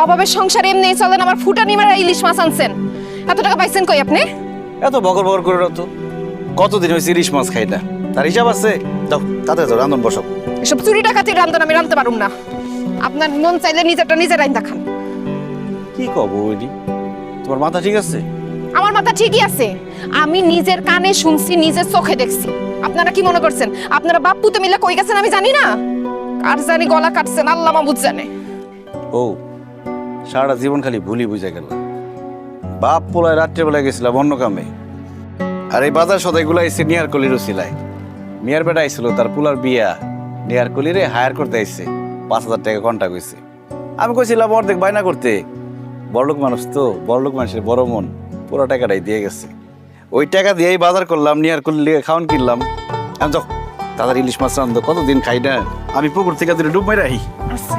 অভাবের সংসার এমনি চলেন, আমার ফুটানি মারা ইলিশ মাছ আনছেন। এত টাকা পাইছেন কই আপনি? এত বকর বকর করে তো কতদিন হয়েছে ইলিশ মাছ খাই না, তার হিসাব আছে? যাও তাতে যাও, রান্ধন বসো। এসব চুরি ডাকাতি রান্ধন আমি রান্ধতে পারুম না। আপনার মন চাইলে নিজেরটা নিজে রাইন্দা খান। কি কব ওইডি, তোমার মাথা ঠিক আছে? আমার মাথা ঠিকই আছে, আমি নিজের কানে শুনছি, নিজের চোখে দেখছি। আপনারা কি মনে করছেন আপনারা বাপ পুতে মিলে কই গেছেন আমি জানি না? আর জানি গলা কাটছেন আল্লাহ মাবুদ জানে। ও সারাটা জীবন খালি ভুলি বুঝে গেল। বাপ পোলায় রাত্রেবেলায় গেছিলাম অন্য কামে, আর এই বাজার সদাইগুলো এসে নিয়ার কলির সিলাই। মিয়ার বেটা আইছিল, তার পোলার বিয়া, নিয়ার কলিরে হায়ার করতে আইছে, 5,000 টাকা কন্টাক্ট হয়েছে। আমি কইছিলাম অর্ধেক বায়না করতে, বড়লোক মানুষ তো, বড়লোক মানুষের বড় মন, পুরো টাকাটাই দিয়ে গেছে। ওই টাকা দিয়েই বাজার করলাম, নিয়ার কলি খাওয়ান কিনলাম। আমি যাও তাদের ইলিশ মাছ রান্ধো, কতদিন খাই না। আমি পুকুর থেকে ডুব মেরে আহি। আচ্ছা